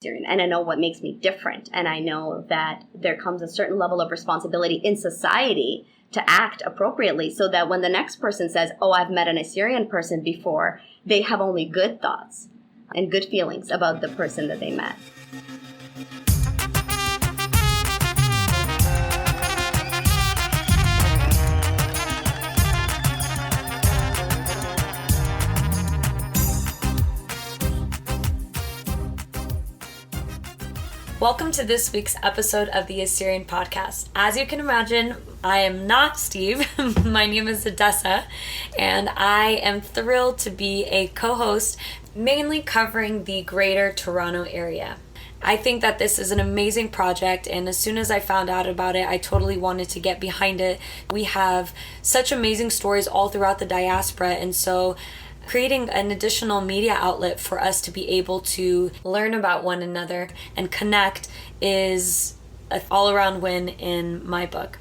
Syrian, and I know what makes me different. And I know that there comes a certain level of responsibility in society to act appropriately so that when the next person says, oh, I've met an Assyrian person before, they have only good thoughts and good feelings about the person that they met. Welcome to this week's episode of the Assyrian Podcast. As you can imagine, I am not Steve. My name is Odessa, and I am thrilled to be a co-host, mainly covering the greater Toronto area. I think that this is an amazing project, and as soon as I found out about it, I totally wanted to get behind it. We have such amazing stories all throughout the diaspora, and so creating an additional media outlet for us to be able to learn about one another and connect is an all-around win in my book.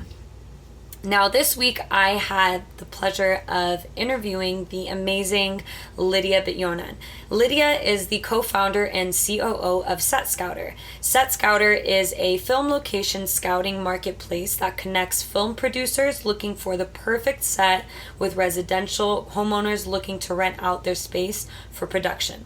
Now, this week I had the pleasure of interviewing the amazing Lidia Bit-Yunan. Lidia is the co-founder and COO of Set Scouter. Set Scouter is a film location scouting marketplace that connects film producers looking for the perfect set with residential homeowners looking to rent out their space for production.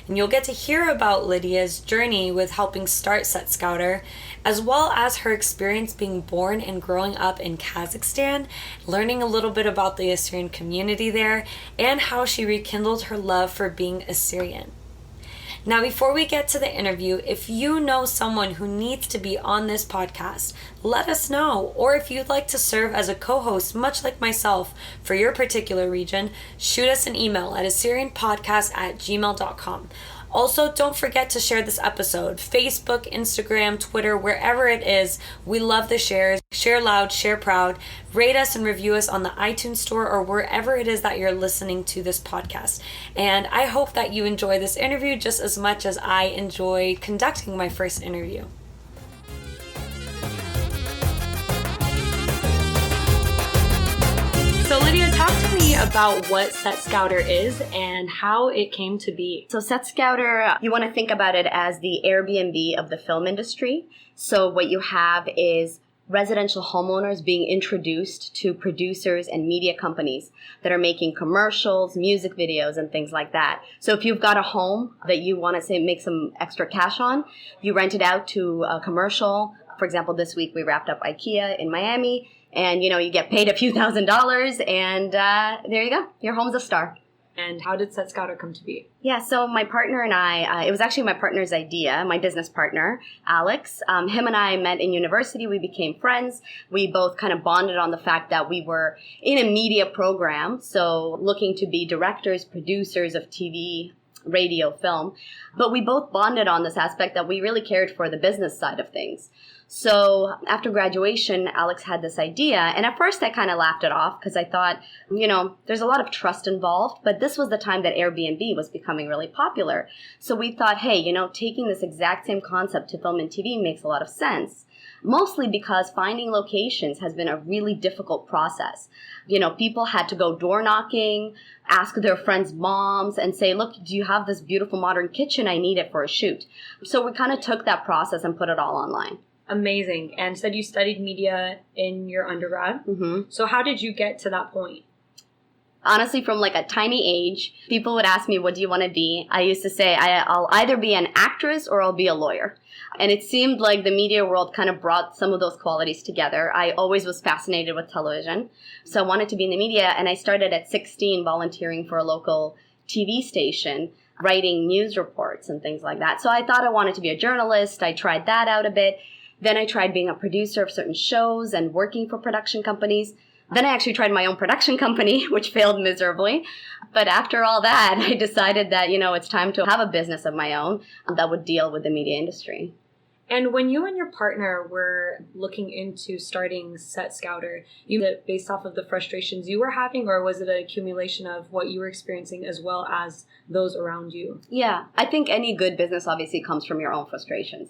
And you'll get to hear about Lidia's journey with helping start Set Scouter, as well as her experience being born and growing up in Kazakhstan, learning a little bit about the Assyrian community there, and how she rekindled her love for being Assyrian. Now, before we get to the interview, if you know someone who needs to be on this podcast, let us know. Or if you'd like to serve as a co-host, much like myself, for your particular region, shoot us an email at assyrianpodcast@gmail.com. Also, don't forget to share this episode. Facebook, Instagram, Twitter, wherever it is. We love the shares. Share loud, share proud. Rate us and review us on the iTunes store or wherever it is that you're listening to this podcast. And I hope that you enjoy this interview just as much as I enjoy conducting my first interview. So Lidia, talk to me about what Set Scouter is and how it came to be. So Set Scouter, you want to think about it as the Airbnb of the film industry. So what you have is residential homeowners being introduced to producers and media companies that are making commercials, music videos, and things like that. So if you've got a home that you want to say make some extra cash on, you rent it out to a commercial. For example, this week we wrapped up IKEA in Miami. And, you get paid a few $1,000s, and there you go. Your home's a star. And how did Set Scouter come to be? Yeah, so my partner and I, it was actually my partner's idea, my business partner, Alex. Him and I met in university. We became friends. We both kind of bonded on the fact that we were in a media program, so looking to be directors, producers of TV, radio, film. But we both bonded on this aspect that we really cared for the business side of things. So after graduation, Alex had this idea. And at first I kind of laughed it off because I thought, there's a lot of trust involved. But this was the time that Airbnb was becoming really popular. So we thought, hey, taking this exact same concept to film and TV makes a lot of sense. Mostly because finding locations has been a really difficult process. People had to go door knocking, ask their friends' moms and say, look, do you have this beautiful modern kitchen? I need it for a shoot. So we kind of took that process and put it all online. Amazing. And said you studied media in your undergrad. Mm-hmm. So how did you get to that point? Honestly, from like a tiny age, people would ask me, what do you want to be? I used to say, I'll either be an actress or I'll be a lawyer. And it seemed like the media world kind of brought some of those qualities together. I always was fascinated with television. So I wanted to be in the media. And I started at 16 volunteering for a local TV station, writing news reports and things like that. So I thought I wanted to be a journalist. I tried that out a bit. Then I tried being a producer of certain shows and working for production companies. Then I actually tried my own production company, which failed miserably. But after all that, I decided that, it's time to have a business of my own that would deal with the media industry. And when you and your partner were looking into starting Set Scouter, you did it based off of the frustrations you were having, or was it an accumulation of what you were experiencing as well as those around you? Yeah, I think any good business obviously comes from your own frustrations.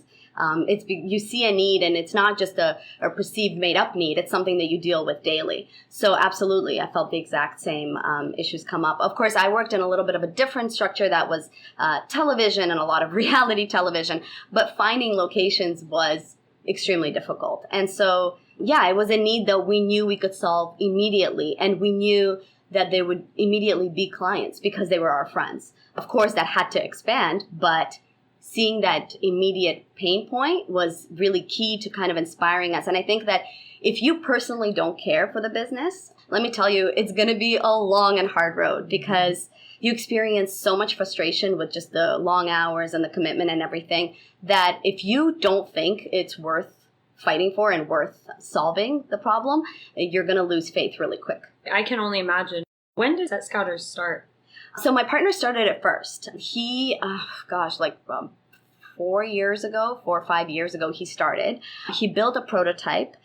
You see a need, and it's not just a perceived made-up need. It's something that you deal with daily. So absolutely, I felt the exact same issues come up. Of course, I worked in a little bit of a different structure that was television and a lot of reality television, but finding locations was extremely difficult. And so, yeah, it was a need that we knew we could solve immediately, and we knew that they would immediately be clients because they were our friends. Of course, that had to expand, but seeing that immediate pain point was really key to kind of inspiring us. And I think that if you personally don't care for the business, let me tell you, it's going to be a long and hard road because you experience so much frustration with just the long hours and the commitment and everything that if you don't think it's worth fighting for and worth solving the problem, you're going to lose faith really quick. I can only imagine. When did Set Scouters start? So my partner started it first. He, 4 or 5 years ago, he started. He built a prototype.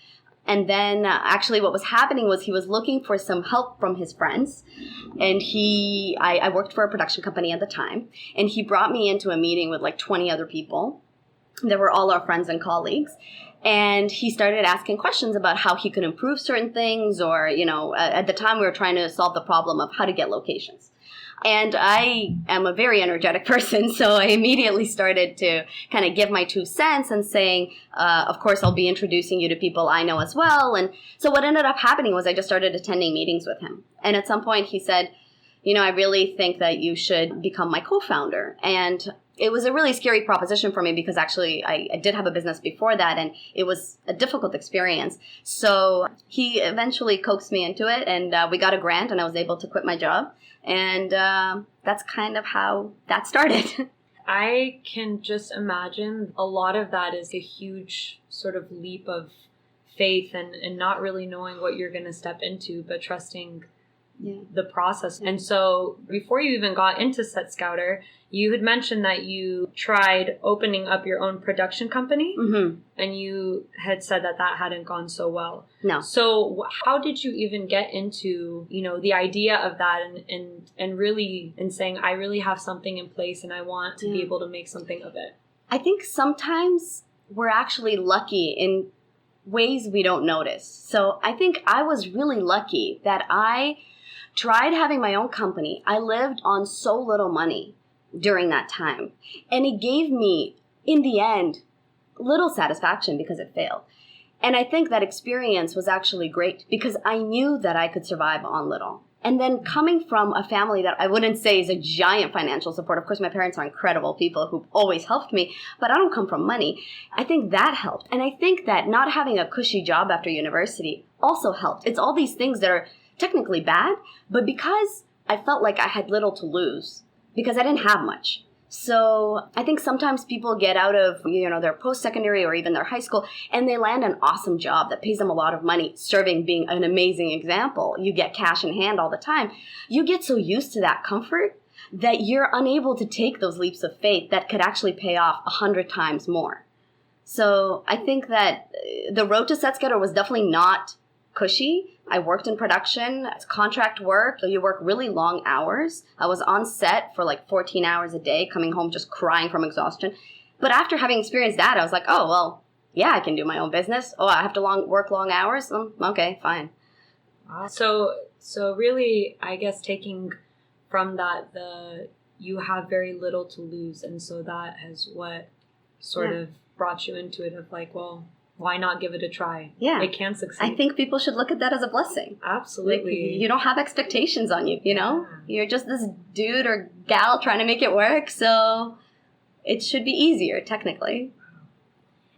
And then actually what was happening was he was looking for some help from his friends. And I worked for a production company at the time. And he brought me into a meeting with like 20 other people. They were all our friends and colleagues. And he started asking questions about how he could improve certain things, or, at the time we were trying to solve the problem of how to get locations. And I am a very energetic person, so I immediately started to kind of give my 2 cents and saying, of course, I'll be introducing you to people I know as well. And so what ended up happening was I just started attending meetings with him. And at some point he said, I really think that you should become my co-founder. And it was a really scary proposition for me because actually I did have a business before that, and it was a difficult experience. So he eventually coaxed me into it, and we got a grant, and I was able to quit my job. And that's kind of how that started. I can just imagine a lot of that is a huge sort of leap of faith and not really knowing what you're going to step into, but trusting the process. And so before you even got into Set Scouter, you had mentioned that you tried opening up your own production company, and you had said that hadn't gone so well. No. So how did you even get into, the idea of that and really saying, I really have something in place and I want to be able to make something of it? I think sometimes we're actually lucky in ways we don't notice. So I think I was really lucky that I tried having my own company. I lived on so little money during that time. And it gave me, in the end, little satisfaction because it failed. And I think that experience was actually great because I knew that I could survive on little. And then coming from a family that I wouldn't say is a giant financial support. Of course, my parents are incredible people who've always helped me, but I don't come from money. I think that helped. And I think that not having a cushy job after university also helped. It's all these things that are technically bad, but because I felt like I had little to lose, because I didn't have much. So I think sometimes people get out of, their post-secondary or even their high school, and they land an awesome job that pays them a lot of money, serving being an amazing example. You get cash in hand all the time. You get so used to that comfort that you're unable to take those leaps of faith that could actually pay off 100 times more. So I think that the road to Set Scouter was definitely not cushy. I worked in production. It's contract work. So you work really long hours. I was on set for like 14 hours a day, coming home just crying from exhaustion. But after having experienced that, I was like, oh, well, yeah, I can do my own business. Oh, I have to work long hours? Okay, fine. So really, I guess taking from that, you have very little to lose. And so that is what sort of brought you into it of like, well, why not give it a try? Yeah. It can succeed. I think people should look at that as a blessing. Absolutely. Like, you don't have expectations on you, You're just this dude or gal trying to make it work, so it should be easier, technically.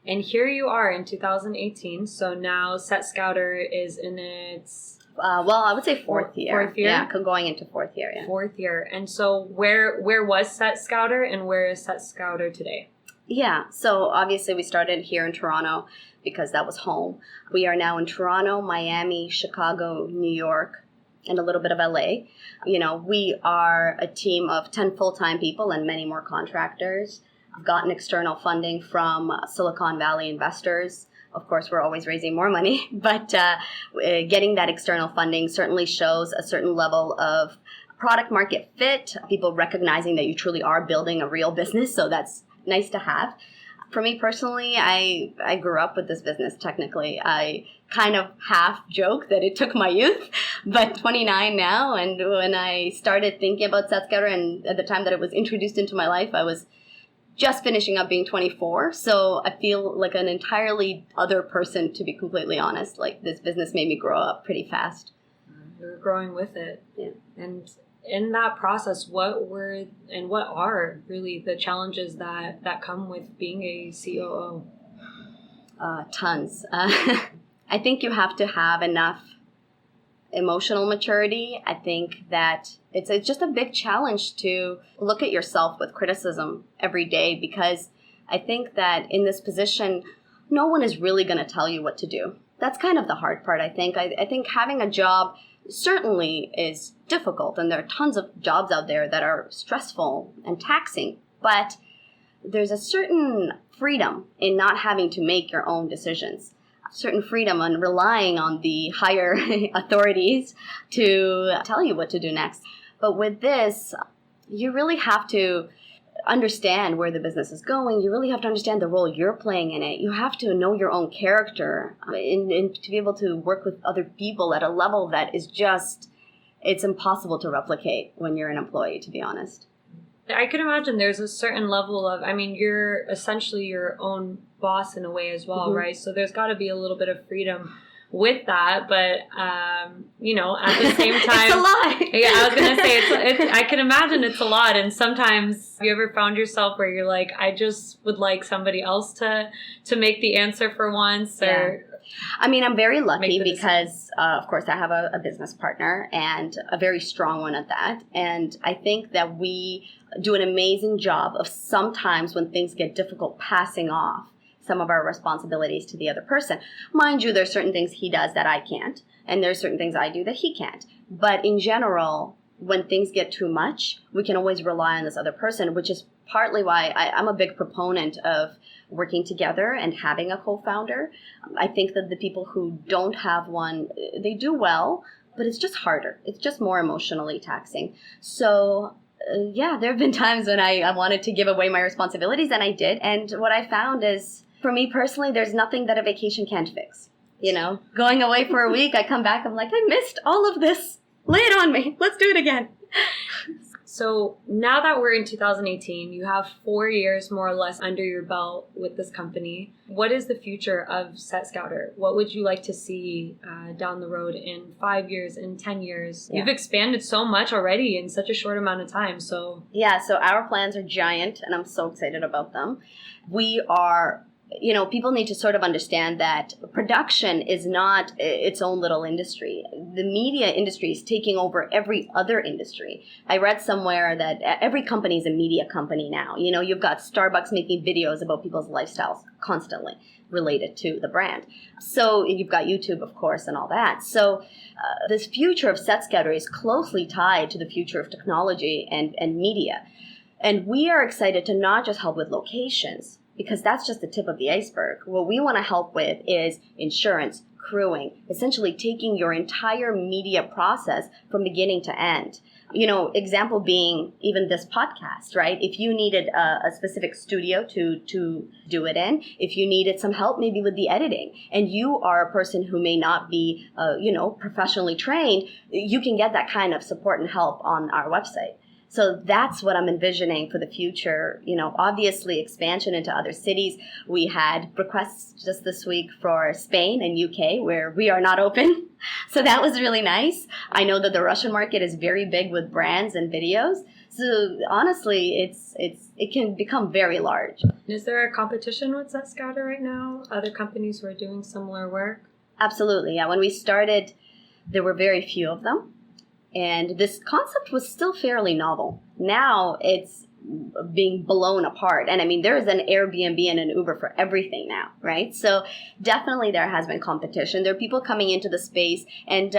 And here you are in 2018, so now Set Scouter is in its... I would say fourth year. Fourth year? Yeah, going into fourth year, yeah. Fourth year. And so where was Set Scouter and where is Set Scouter today? Yeah, so obviously we started here in Toronto because that was home. We are now in Toronto, Miami, Chicago, New York, and a little bit of LA. We are a team of 10 full-time people and many more contractors. I've gotten external funding from Silicon Valley investors. Of course, we're always raising more money, but getting that external funding certainly shows a certain level of product market fit, people recognizing that you truly are building a real business. So that's nice to have. For me personally, I grew up with this business technically. I kind of half joke that it took my youth, but 29 now. And when I started thinking about SetScouter, and at the time that it was introduced into my life, I was just finishing up being 24. So I feel like an entirely other person, to be completely honest. Like, this business made me grow up pretty fast. You're growing with it. Yeah. And in that process, what are really the challenges that come with being a COO? Tons. I think you have to have enough emotional maturity. I think that it's just a big challenge to look at yourself with criticism every day, because I think that in this position, no one is really going to tell you what to do. That's kind of the hard part, I think. I think having a job certainly is difficult, and there are tons of jobs out there that are stressful and taxing, but there's a certain freedom in not having to make your own decisions. Certain freedom on relying on the higher authorities to tell you what to do next. But with this, you really have to understand where the business is going. You really have to understand the role you're playing in it. You have to know your own character and to be able to work with other people at a level that is just, it's impossible to replicate when you're an employee, to be honest. I can imagine there's a certain level of, you're essentially your own boss in a way as well, right? So there's got to be a little bit of freedom with that, but at the same time, it's a lot. Yeah, I was gonna say I can imagine it's a lot, and sometimes have you ever found yourself where you're like, I just would like somebody else to make the answer for once, or. Yeah. I'm very lucky because, of course, I have a business partner, and a very strong one at that. And I think that we do an amazing job of sometimes when things get difficult, passing off some of our responsibilities to the other person. Mind you, there's certain things he does that I can't, and there's certain things I do that he can't. But in general, when things get too much, we can always rely on this other person, which is partly why I'm a big proponent of working together and having a co-founder. I think that the people who don't have one, they do well, but it's just harder. It's just more emotionally taxing. So there have been times when I wanted to give away my responsibilities, and I did. And what I found is, for me personally, there's nothing that a vacation can't fix. Going away for a week, I come back, I'm like, I missed all of this. Lay it on me. Let's do it again. So now that we're in 2018, you have 4 years more or less under your belt with this company. What is the future of SetScouter? What would you like to see down the road in 5 years, in 10 years? Yeah. You've expanded so much already in such a short amount of time. So our plans are giant, and I'm so excited about them. We are... people need to sort of understand that production is not its own little industry. The media industry is taking over every other industry. I read somewhere that every company is a media company now. You've got Starbucks making videos about people's lifestyles constantly related to the brand. So you've got YouTube, of course, and all that. So this future of SetScouter is closely tied to the future of technology and media. And we are excited to not just help with locations, because that's just the tip of the iceberg. What we want to help with is insurance, crewing, essentially taking your entire media process from beginning to end. Example being even this podcast, right? If you needed a specific studio to do it in, if you needed some help maybe with the editing, and you are a person who may not be, professionally trained, you can get that kind of support and help on our website. So that's what I'm envisioning for the future. Obviously expansion into other cities. We had requests just this week for Spain and UK, where we are not open. So that was really nice. I know that the Russian market is very big with brands and videos. So honestly, it can become very large. Is there a competition with SetScouter right now? Other companies who are doing similar work? Absolutely. Yeah. When we started, there were very few of them. And this concept was still fairly novel. Now it's being blown apart. And there is an Airbnb and an Uber for everything now, right? So definitely there has been competition. There are people coming into the space, and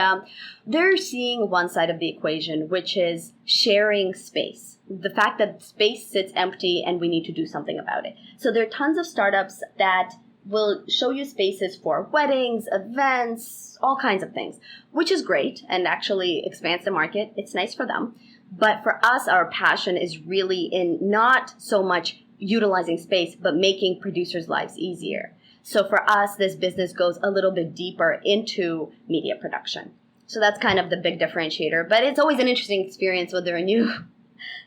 they're seeing one side of the equation, which is sharing space. the fact that space sits empty and we need to do something about it. So there are tons of startups that will show you spaces for weddings, events, all kinds of things, which is great and actually expands the market. It's nice for them. But for us, our passion is really in not so much utilizing space, but making producers' lives easier. So for us, this business goes a little bit deeper into media production. So that's kind of the big differentiator. But it's always an interesting experience when there are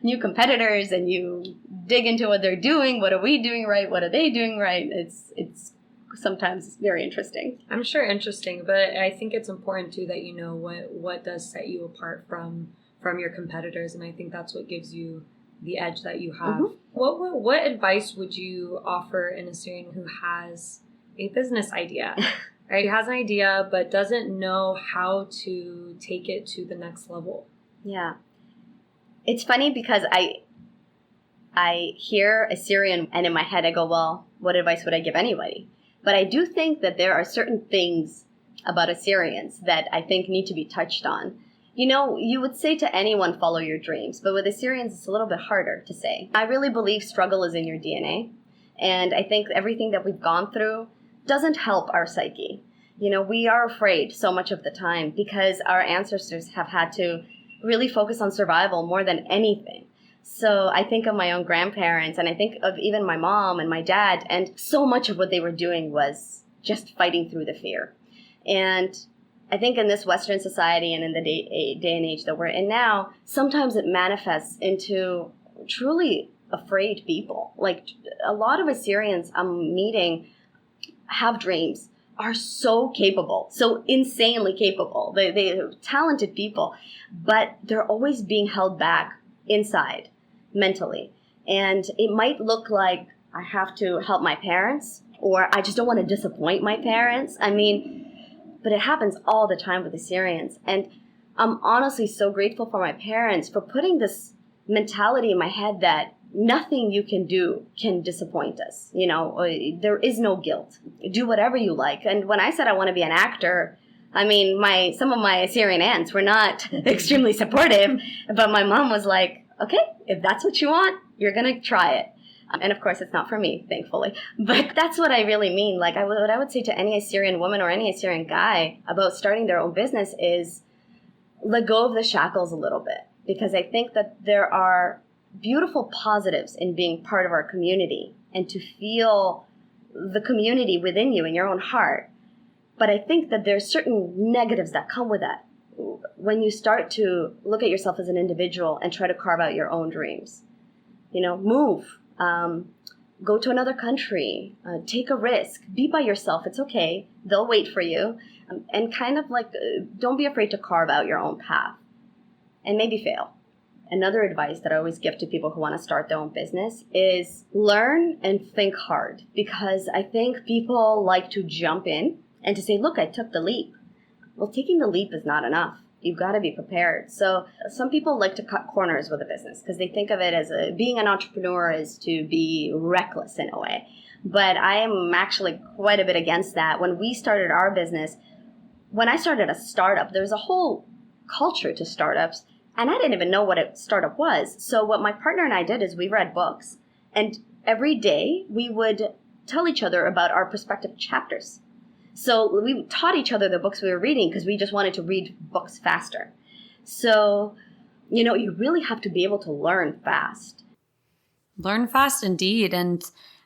new competitors and you dig into what they're doing. What are we doing right? What are they doing right? It's sometimes very interesting. I'm sure interesting, but I think it's important too that you know what does set you apart from your competitors, and I think that's what gives you the edge that you have. Mm-hmm. What advice would you offer an Assyrian who has a business idea? Right, has an idea but doesn't know how to take it to the next level? Yeah. It's funny because I hear Assyrian and in my head I go, well, what advice would I give anybody? But I do think that there are certain things about Assyrians that I think need to be touched on. You know, you would say to anyone, follow your dreams, but with Assyrians, it's a little bit harder to say. I really believe struggle is in your DNA. And I think everything that we've gone through doesn't help our psyche. You know, we are afraid so much of the time because our ancestors have had to really focus on survival more than anything. So I think of my own grandparents and I think of even my mom and my dad, and so much of what they were doing was just fighting through the fear. And I think in this Western society and in the day and age that we're in now, sometimes it manifests into truly afraid people. Like a lot of Assyrians I'm meeting have dreams, are so capable, so insanely capable. They're talented people, but they're always being held back inside mentally. And it might look like I have to help my parents or I just don't want to disappoint my parents. I mean, but it happens all the time with Assyrians. And I'm honestly so grateful for my parents for putting this mentality in my head that nothing you can do can disappoint us. You know, there is no guilt. Do whatever you like. And when I said I want to be an actor, I mean, some of my Assyrian aunts were not extremely supportive, but my mom was like, okay, if that's what you want, you're going to try it. And of course, it's not for me, thankfully. But that's what I really mean. Like, what I would say to any Assyrian woman or any Assyrian guy about starting their own business is let go of the shackles a little bit. Because I think that there are beautiful positives in being part of our community and to feel the community within you in your own heart. But I think that there's certain negatives that come with that when you start to look at yourself as an individual and try to carve out your own dreams. You know, move. Go to another country, take a risk, be by yourself. It's okay. They'll wait for you. And kind of like, don't be afraid to carve out your own path and maybe fail. Another advice that I always give to people who want to start their own business is learn and think hard, because I think people like to jump in and to say, look, I took the leap. Well, taking the leap is not enough. You've got to be prepared. So some people like to cut corners with a business because they think of it as being an entrepreneur is to be reckless in a way. But I am actually quite a bit against that. When we started our business, when I started a startup, there was a whole culture to startups, and I didn't even know what a startup was. So what my partner and I did is we read books, and every day we would tell each other about our prospective chapters. So we taught each other the books we were reading because we just wanted to read books faster. So, you know, you really have to be able to learn fast. Learn fast indeed. And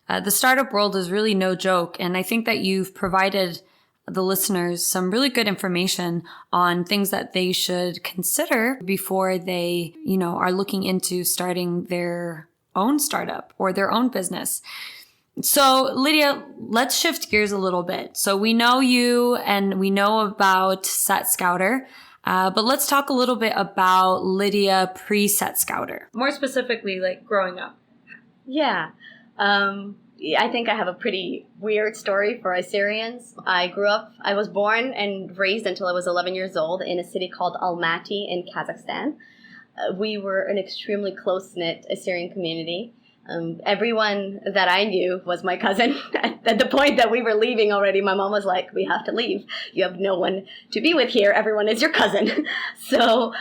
the startup world is really no joke. And I think that you've provided the listeners some really good information on things that they should consider before they, you know, are looking into starting their own startup or their own business. So, Lidia, let's shift gears a little bit. So we know you and we know about Set Scouter, but let's talk a little bit about Lidia pre-Set Scouter. More specifically, like growing up. Yeah. I think I have a pretty weird story for Assyrians. I was born and raised until I was 11 years old in a city called Almaty in Kazakhstan. We were an extremely close-knit Assyrian community. Everyone that I knew was my cousin. At the point that we were leaving already, my mom was like, we have to leave. You have no one to be with here. Everyone is your cousin. So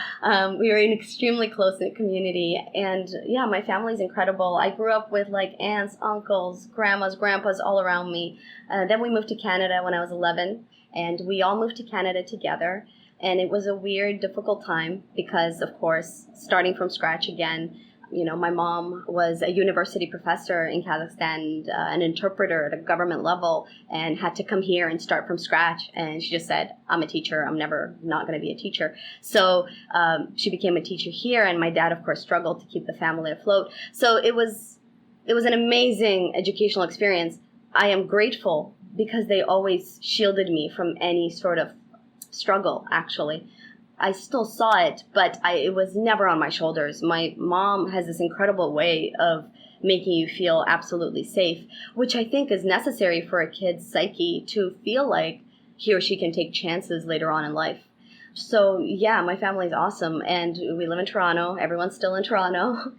we were an extremely close-knit community. And yeah, my family's incredible. I grew up with like aunts, uncles, grandmas, grandpas all around me. Then we moved to Canada when I was 11. And we all moved to Canada together. And it was a weird, difficult time because, of course, starting from scratch again. You know, my mom was a university professor in Kazakhstan, an interpreter at a government level, and had to come here and start from scratch. And she just said, I'm a teacher. I'm never not going to be a teacher. So she became a teacher here. And my dad, of course, struggled to keep the family afloat. So it was an amazing educational experience. I am grateful because they always shielded me from any sort of struggle, actually. I still saw it, but it was never on my shoulders. My mom has this incredible way of making you feel absolutely safe, which I think is necessary for a kid's psyche to feel like he or she can take chances later on in life. So yeah, my family is awesome, and we live in Toronto. Everyone's still in Toronto.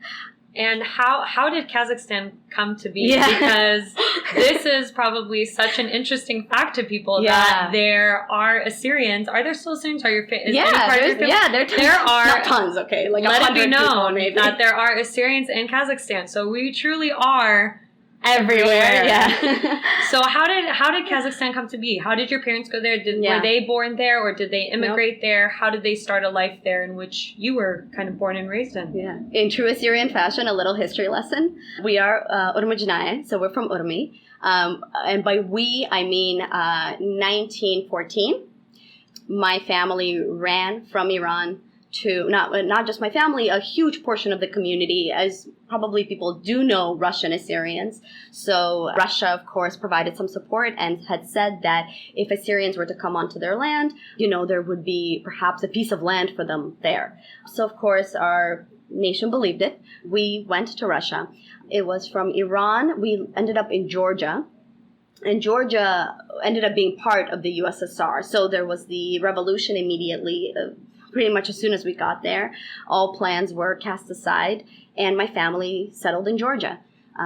And how did Kazakhstan come to be? Yeah. Because this is probably such an interesting fact to people that there are Assyrians. Are there still Assyrians? Are your there are not tons. Okay, like let 100 it be known people, that there are Assyrians in Kazakhstan. So we truly are everywhere. Yeah. So how did Kazakhstan come to be? How did your parents go there? Were they born there, or did they immigrate there? How did they start a life there in which you were kind of born and raised in? Yeah. In true Assyrian fashion, a little history lesson. We are Urmijnaye, so we're from Urmi. And by we, I mean 1914. My family ran from Iran to, not just my family, a huge portion of the community, as probably people do know, Russian Assyrians. So Russia, of course, provided some support and had said that if Assyrians were to come onto their land, there would be perhaps a piece of land for them there. So, of course, our nation believed it. We went to Russia. It was from Iran. We ended up in Georgia. And Georgia ended up being part of the USSR. So there was the revolution immediately. Pretty much as soon as we got there, all plans were cast aside, and my family settled in Georgia.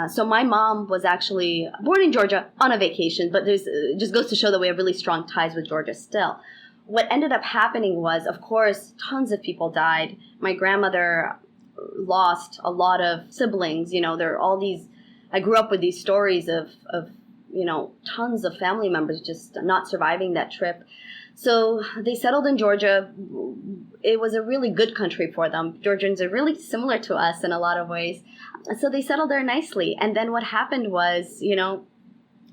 So my mom was actually born in Georgia on a vacation, but it just goes to show that we have really strong ties with Georgia still. What ended up happening was, of course, tons of people died. My grandmother lost a lot of siblings. There are all these, I grew up with these stories of tons of family members just not surviving that trip. So they settled in Georgia. It was a really good country for them. Georgians are really similar to us in a lot of ways. So they settled there nicely. And then what happened was,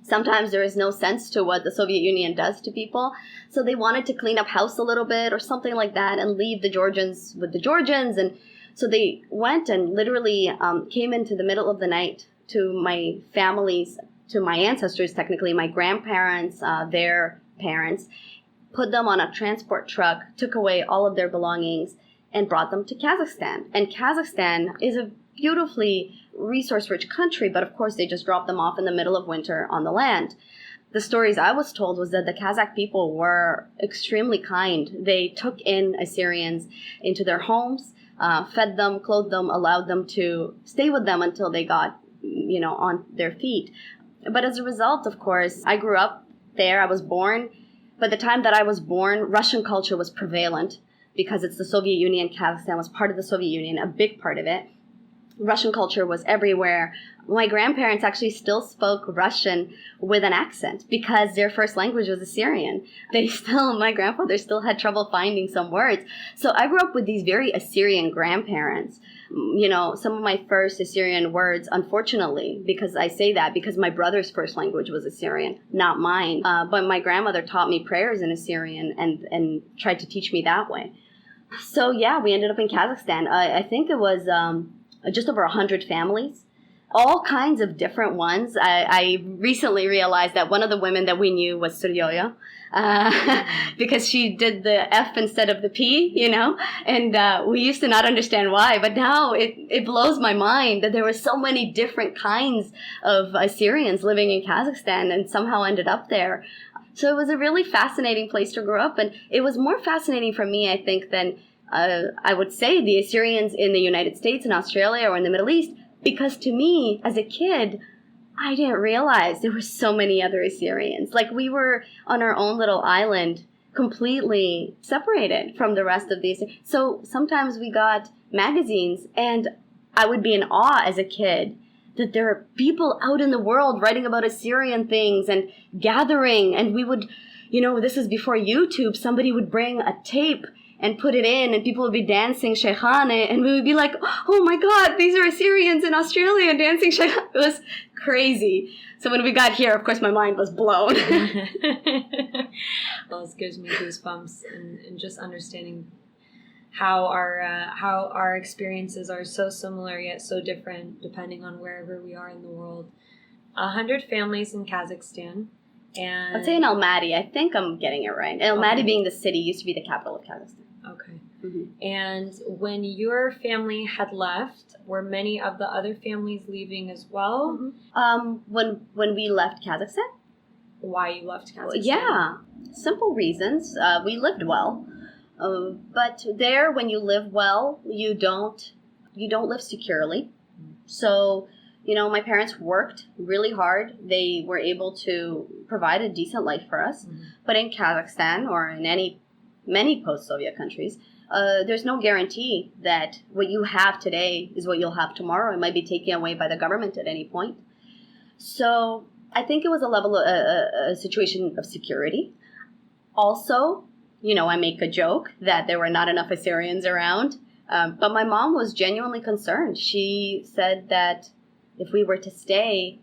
sometimes there is no sense to what the Soviet Union does to people. So they wanted to clean up house a little bit or something like that and leave the Georgians with the Georgians. And so they went and literally came into the middle of the night to my family's, to my ancestors, technically, my grandparents, their parents, put them on a transport truck, took away all of their belongings, and brought them to Kazakhstan. And Kazakhstan is a beautifully resource-rich country, but of course they just dropped them off in the middle of winter on the land. The stories I was told was that the Kazakh people were extremely kind. They took in Assyrians into their homes, fed them, clothed them, allowed them to stay with them until they got, on their feet. But as a result, of course, I grew up there. I was born. By the time that I was born, Russian culture was prevalent because it's the Soviet Union. Kazakhstan was part of the Soviet Union, a big part of it. Russian culture was everywhere. My grandparents actually still spoke Russian with an accent because their first language was Assyrian. My grandfather still had trouble finding some words. So I grew up with these very Assyrian grandparents. Some of my first Assyrian words, unfortunately, because I say that because my brother's first language was Assyrian, not mine. But my grandmother taught me prayers in Assyrian and tried to teach me that way. So yeah, we ended up in Kazakhstan. I think it was just over 100 families. All kinds of different ones. I recently realized that one of the women that we knew was Suryoyo, because she did the F instead of the P, and we used to not understand why, but now it blows my mind that there were so many different kinds of Assyrians living in Kazakhstan and somehow ended up there. So it was a really fascinating place to grow up, and it was more fascinating for me, I think, than I would say the Assyrians in the United States and Australia or in the Middle East, Because to me, as a kid, I didn't realize there were so many other Assyrians. Like, we were on our own little island, completely separated from the rest of these. So sometimes we got magazines, and I would be in awe as a kid that there are people out in the world writing about Assyrian things and gathering. And we would, this is before YouTube, somebody would bring a tape and put it in, and people would be dancing Sheikhane, and we would be like, oh my God, these are Assyrians in Australia dancing Sheikhane. It was crazy. So when we got here, of course, my mind was blown. Well, this gives me goosebumps, and just understanding how our experiences are so similar yet so different depending on wherever we are in the world. 100 families in Kazakhstan. And I'd say in Almaty. I think I'm getting it right. Almaty being the city, used to be the capital of Kazakhstan. Okay. Mm-hmm. And when your family had left, were many of the other families leaving as well? Mm-hmm. When we left Kazakhstan? Why you left Kazakhstan? Yeah, simple reasons. We lived well, but there, when you live well, you don't live securely. So, my parents worked really hard. They were able to provide a decent life for us. Mm-hmm. But in Kazakhstan, or in many post-Soviet countries, there's no guarantee that what you have today is what you'll have tomorrow. It might be taken away by the government at any point. So I think it was a situation of security. Also, I make a joke that there were not enough Assyrians around. But my mom was genuinely concerned. She said that if we were to stay,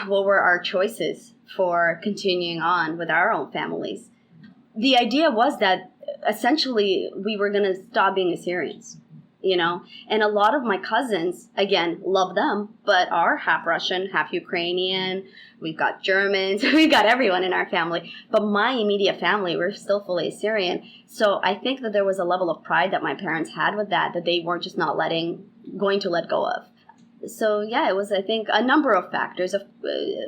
what were our choices for continuing on with our own families? The idea was that essentially we were going to stop being Assyrians, and a lot of my cousins, again, love them, but are half Russian, half Ukrainian. We've got Germans, we've got everyone in our family. But my immediate family, we're still fully Assyrian. So I think that there was a level of pride that my parents had with that they weren't just going to let go of. So yeah, it was, I think, a number of factors of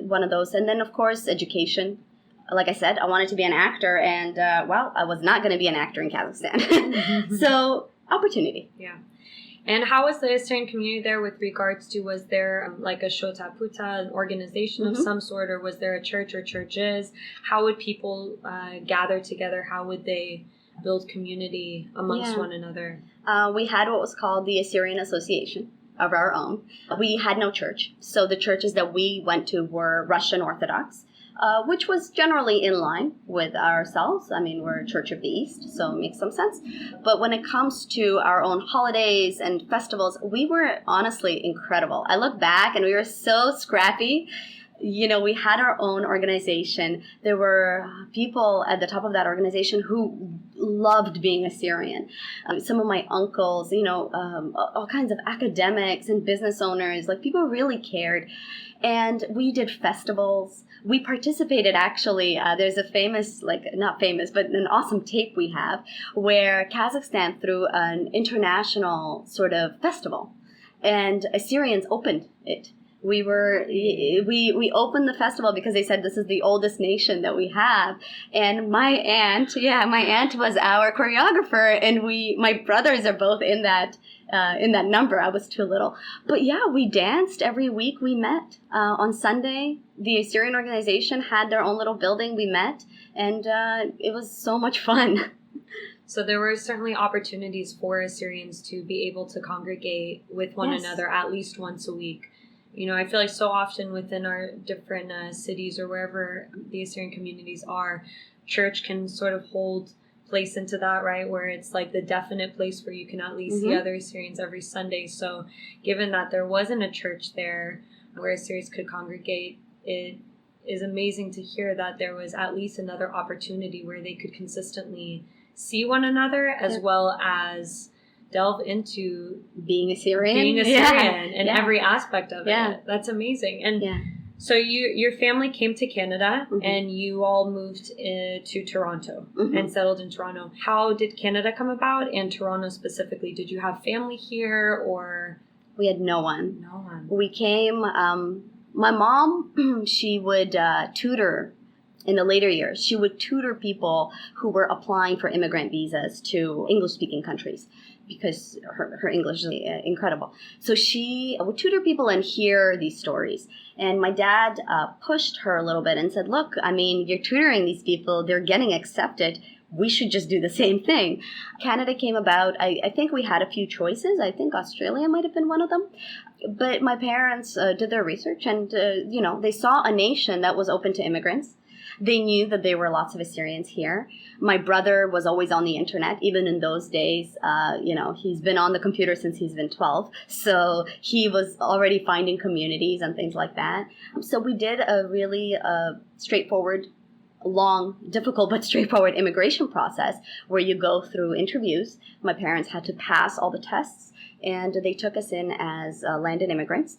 one of those. And then, of course, education. Like I said, I wanted to be an actor, and I was not going to be an actor in Kazakhstan. So opportunity. Yeah. And how was the Assyrian community there with regards to, was there like a Shota Puta, an organization of some sort, or was there a church or churches? How would people gather together? How would they build community amongst one another? We had what was called the Assyrian Association of our own. We had no church. So the churches that we went to were Russian Orthodox, which was generally in line with ourselves. I mean, we're a Church of the East, so it makes some sense. But when it comes to our own holidays and festivals, we were honestly incredible. I look back and we were so scrappy. We had our own organization. There were people at the top of that organization who loved being Assyrian. Some of my uncles, all kinds of academics and business owners, people really cared. And we did festivals. We participated, actually. There's a famous, not famous, but an awesome tape we have where Kazakhstan threw an international sort of festival, and Assyrians opened it. We opened the festival because they said this is the oldest nation that we have. And my aunt was our choreographer, and my brothers are both in that number. I was too little. But yeah, we danced every week. We met on Sunday. The Assyrian organization had their own little building. We met, and it was so much fun. So there were certainly opportunities for Assyrians to be able to congregate with one another at least once a week. I feel like so often within our different cities or wherever the Assyrian communities are, church can sort of hold place into that, right? Where it's like the definite place where you can at least see other Assyrians every Sunday. So given that there wasn't a church there where Assyrians could congregate, it is amazing to hear that there was at least another opportunity where they could consistently see one another as well as delve into being Assyrian in every aspect of it. That's amazing. And so your family came to Canada and you all moved to Toronto and settled in Toronto. How did Canada come about, and Toronto specifically? Did you have family here, or? We had no one. We came, my mom, she would tutor. In the later years, she would tutor people who were applying for immigrant visas to English-speaking countries. because her English is incredible. So she would tutor people and hear these stories. And my dad pushed her a little bit and said, look, I mean, you're tutoring these people. They're getting accepted. We should just do the same thing. Canada came about. I think we had a few choices. I think Australia might have been one of them. But my parents did their research and, they saw a nation that was open to immigrants. They knew that there were lots of Assyrians here. My brother was always on the internet, even in those days. He's been on the computer since he's been 12. So he was already finding communities and things like that. So we did a really straightforward, long, difficult, but straightforward immigration process where you go through interviews. My parents had to pass all the tests, and they took us in as landed immigrants.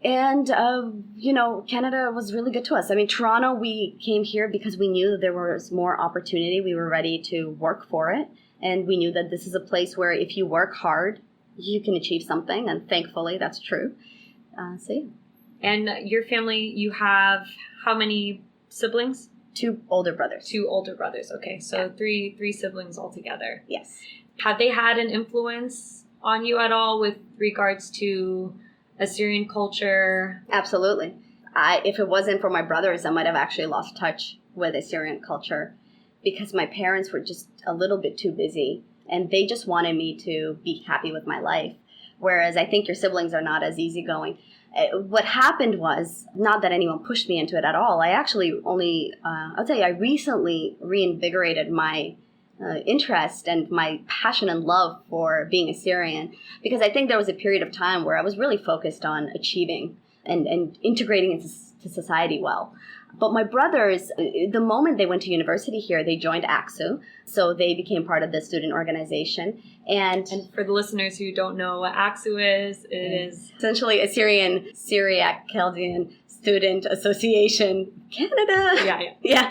And, Canada was really good to us. I mean, Toronto, we came here because we knew that there was more opportunity. We were ready to work for it. And we knew that this is a place where if you work hard, you can achieve something. And thankfully, that's true. Yeah. And your family, you have how many siblings? 2 older brothers. 2 older brothers. Okay. So yeah. three siblings altogether. Yes. Have they had an influence on you at all with regards to Assyrian culture? Absolutely. If it wasn't for my brothers, I might have actually lost touch with Assyrian culture because my parents were just a little bit too busy and they just wanted me to be happy with my life. Whereas I think your siblings are not as easygoing. What happened was, not that anyone pushed me into it at all, I actually I recently reinvigorated my interest and my passion and love for being Assyrian, because I think there was a period of time where I was really focused on achieving and integrating into society well. But my brothers, the moment they went to university here, they joined AXU. So they became part of the student organization. And for the listeners who don't know what AXU is, it is essentially Assyrian Syriac Chaldean Student Association Canada. Yeah.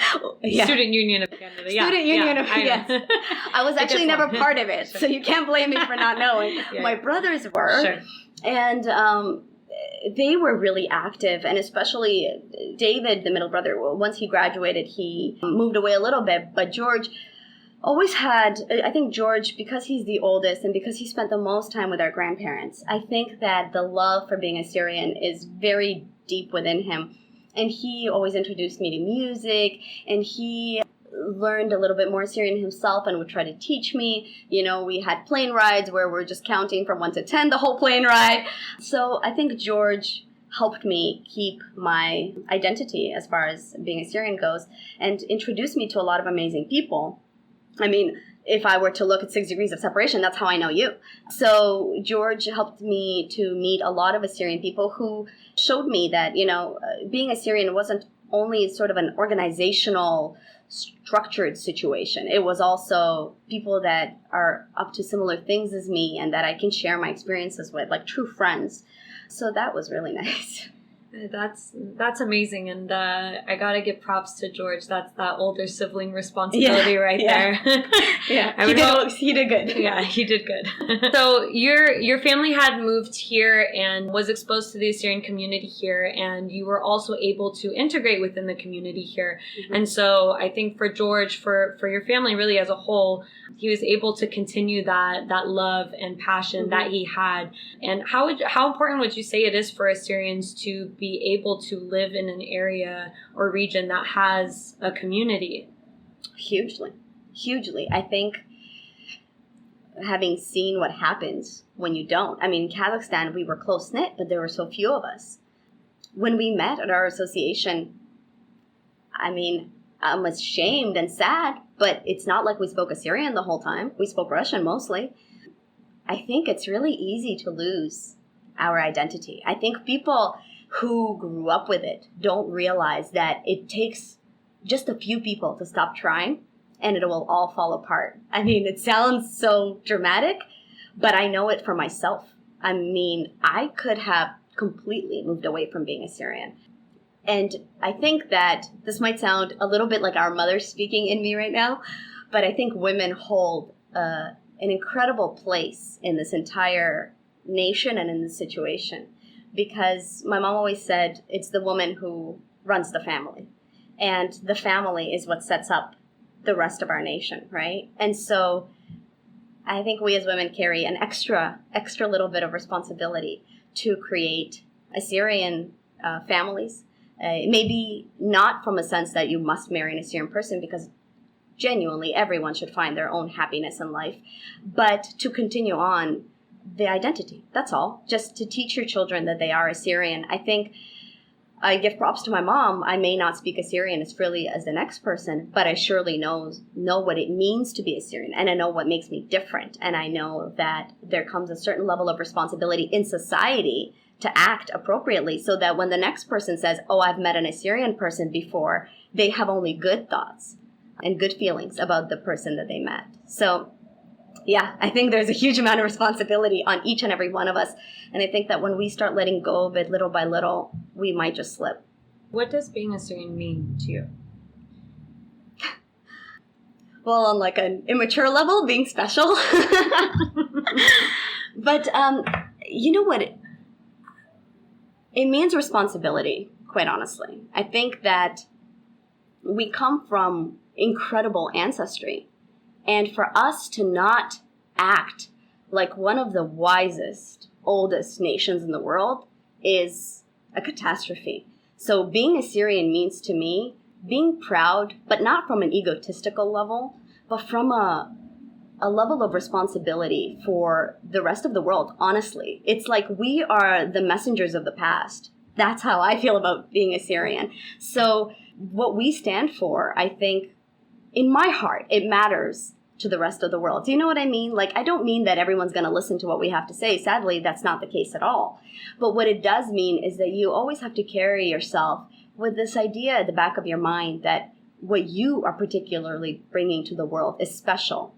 Student Union of Canada. Student Union of Canada. I was actually never part of it, so you can't blame me for not knowing. My brothers were. Sure. And they were really active, and especially David, the middle brother, once he graduated, he moved away a little bit, but George always had, I think George, because he's the oldest and because he spent the most time with our grandparents, I think that the love for being Assyrian is very deep within him. And he always introduced me to music, and he learned a little bit more Assyrian himself and would try to teach me. We had plane rides where we're just counting from 1 to 10 the whole plane ride. So I think George helped me keep my identity as far as being Assyrian goes and introduced me to a lot of amazing people. I mean, if I were to look at 6 degrees of separation, that's how I know you. So George helped me to meet a lot of Assyrian people who showed me that, being Assyrian wasn't only sort of an organizational structured situation. It was also people that are up to similar things as me and that I can share my experiences with, like true friends. So that was really nice. That's amazing, and I gotta give props to George. That's that older sibling responsibility there. He did good. Yeah, he did good. So your family had moved here and was exposed to the Assyrian community here, and you were also able to integrate within the community here. Mm-hmm. And so I think for George, for your family really as a whole, he was able to continue that love and passion mm-hmm. that he had. And how important would you say it is for Assyrians to be able to live in an area or region that has a community? Hugely. I think having seen what happens when you don't. I mean, in Kazakhstan, we were close-knit, but there were so few of us. When we met at our association, I mean, I'm ashamed and sad, but it's not like we spoke Assyrian the whole time. We spoke Russian mostly. I think it's really easy to lose our identity. I think people who grew up with it don't realize that it takes just a few people to stop trying and it will all fall apart. I mean, it sounds so dramatic, but I know it for myself. I mean, I could have completely moved away from being Assyrian. And I think that this might sound a little bit like our mother speaking in me right now, but I think women hold an incredible place in this entire nation and in this situation. Because my mom always said it's the woman who runs the family. And the family is what sets up the rest of our nation, right? And so I think we as women carry an extra little bit of responsibility to create Assyrian families. Maybe not from a sense that you must marry an Assyrian person, because genuinely everyone should find their own happiness in life, but to continue on the identity. That's all. Just to teach your children that they are Assyrian. I think I give props to my mom. I may not speak Assyrian as freely as the next person, but I surely know what it means to be Assyrian, and I know what makes me different. And I know that there comes a certain level of responsibility in society to act appropriately, so that when the next person says, oh, I've met an Assyrian person before, they have only good thoughts and good feelings about the person that they met. So yeah, I think there's a huge amount of responsibility on each and every one of us. And I think that when we start letting go of it little by little, we might just slip. What does being Assyrian mean to you? Well, on like an immature level, being special. But you know what? It means responsibility, quite honestly. I think that we come from incredible ancestry. And for us to not act like one of the wisest, oldest nations in the world is a catastrophe. So being Assyrian means to me being proud, but not from an egotistical level, but from a level of responsibility for the rest of the world, honestly. It's like we are the messengers of the past. That's how I feel about being Assyrian. So what we stand for, I think, in my heart, it matters to the rest of the world. Do you know what I mean? Like, I don't mean that everyone's going to listen to what we have to say. Sadly, that's not the case at all. But what it does mean is that you always have to carry yourself with this idea at the back of your mind that what you are particularly bringing to the world is special,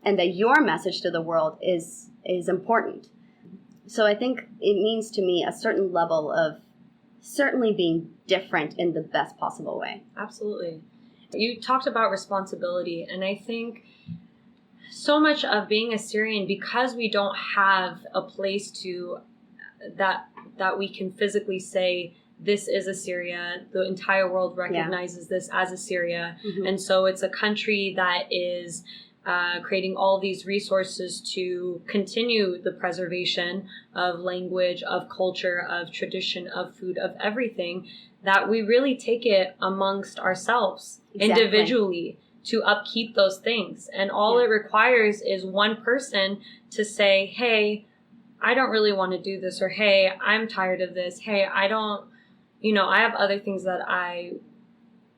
and that your message to the world is important. So I think it means to me a certain level of certainly being different in the best possible way. Absolutely. You talked about responsibility, and I think so much of being Assyrian, because we don't have a place to that we can physically say this is Assyria, the entire world recognizes this as Assyria. Mm-hmm. And so it's a country that is creating all these resources to continue the preservation of language, of culture, of tradition, of food, of everything, that we really take it amongst ourselves individually to upkeep those things. And all it requires is one person to say, hey, I don't really want to do this, or hey, I'm tired of this. Hey, I don't, I have other things that I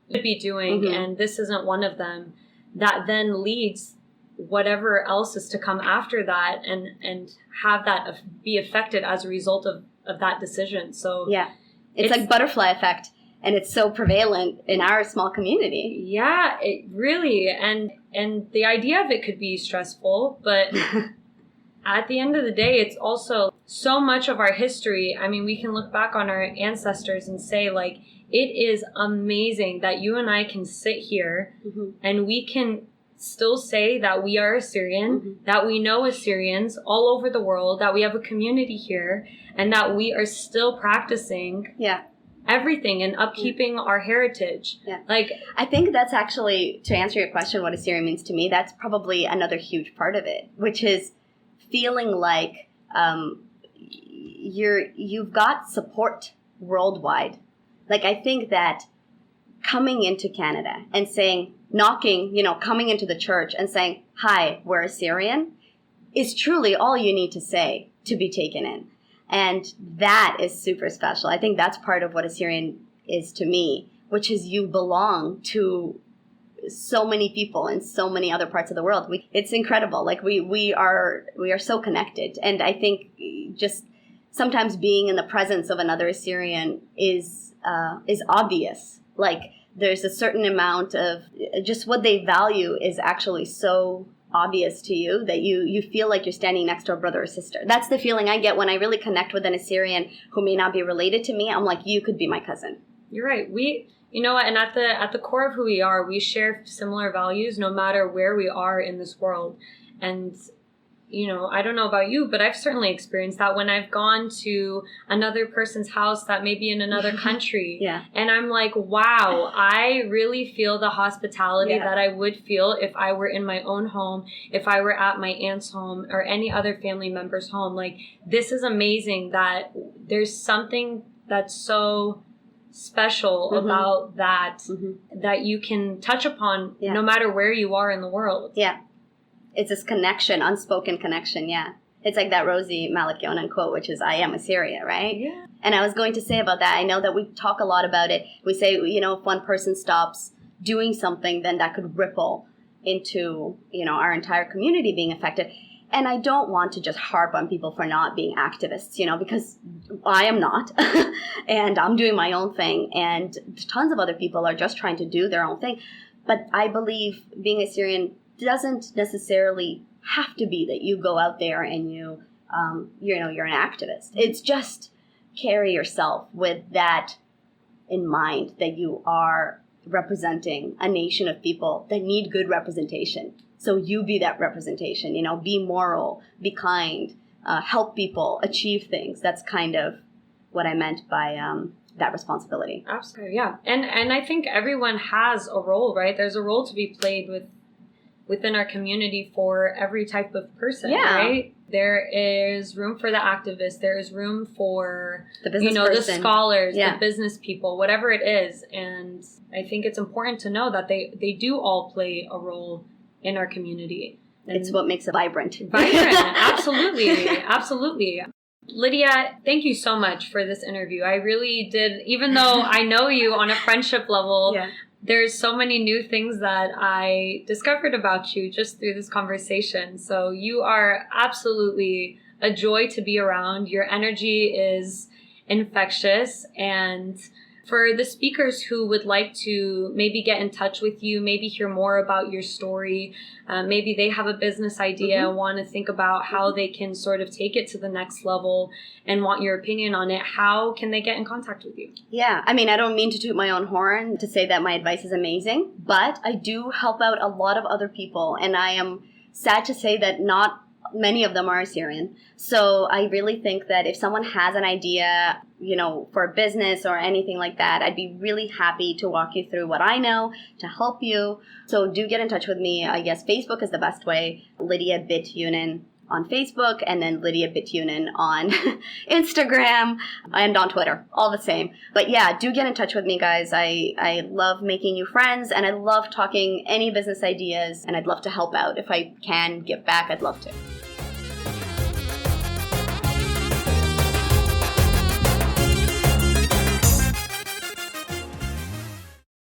would be doing, mm-hmm. and this isn't one of them. That then leads whatever else is to come after that, and have that be affected as a result of that decision. So yeah, it's like butterfly effect, and it's so prevalent in our small community. Yeah, it really, and the idea of it could be stressful, but at the end of the day, it's also so much of our history. I mean, we can look back on our ancestors and say, like, it is amazing that you and I can sit here, mm-hmm. and we can still say that we are Assyrian, mm-hmm. that we know Assyrians all over the world, that we have a community here, and that we are still practicing everything and upkeeping our heritage. Yeah. Like, I think that's actually, to answer your question, what Assyrian means to me, that's probably another huge part of it, which is feeling like you've got support worldwide. Like, I think that coming into Canada and saying, coming into the church and saying, hi, we're Assyrian, is truly all you need to say to be taken in. And that is super special. I think that's part of what Assyrian is to me, which is you belong to so many people in so many other parts of the world. It's incredible. Like, we are so connected. And I think just sometimes being in the presence of another Assyrian is obvious. Like, there's a certain amount of just what they value is actually so obvious to you that you feel like you're standing next to a brother or sister. That's the feeling I get when I really connect with an Assyrian who may not be related to me. I'm like, you could be my cousin. You're right. And at the core of who we are, we share similar values no matter where we are in this world. And, I don't know about you, but I've certainly experienced that when I've gone to another person's house that may be in another country. Yeah. And I'm like, wow, I really feel the hospitality that I would feel if I were in my own home, if I were at my aunt's home or any other family member's home. Like, this is amazing that there's something that's so special about that, that you can touch upon no matter where you are in the world. Yeah. It's this connection, unspoken connection, yeah. It's like that Rosie Bit-Yunan quote, which is, I am Assyria, right? Yeah. And I was going to say about that, I know that we talk a lot about it. We say, if one person stops doing something, then that could ripple into, our entire community being affected. And I don't want to just harp on people for not being activists, because I am not. And I'm doing my own thing. And tons of other people are just trying to do their own thing. But I believe being Assyrian doesn't necessarily have to be that you go out there and you're an activist. It's just carry yourself with that in mind, that you are representing a nation of people that need good representation. So you be that representation, be moral, be kind, help people achieve things. That's kind of what I meant by that responsibility. Absolutely, yeah. And I think everyone has a role, right? There's a role to be played within our community for every type of person, right? There is room for the activists. There is room for the business person, the scholars, the business people, whatever it is. And I think it's important to know that they do all play a role in our community. And it's what makes it vibrant. Absolutely. Absolutely. Lydia, thank you so much for this interview. I really did, even though I know you on a friendship level, there's so many new things that I discovered about you just through this conversation. So you are absolutely a joy to be around. Your energy is infectious. And for the speakers who would like to maybe get in touch with you, maybe hear more about your story, maybe they have a business idea, want to think about how they can sort of take it to the next level and want your opinion on it, how can they get in contact with you? Yeah, I mean, I don't mean to toot my own horn to say that my advice is amazing, but I do help out a lot of other people, and I am sad to say that not many of them are Assyrian. So I really think that if someone has an idea, for a business or anything like that, I'd be really happy to walk you through what I know to help you. So do get in touch with me. I guess Facebook is the best way. Lidia Bit-Yunan on Facebook, and then Lidia Bit-Yunan on Instagram and on Twitter, all the same. But yeah, do get in touch with me, guys. I love making new friends, and I love talking any business ideas, and I'd love to help out. If I can give back, I'd love to.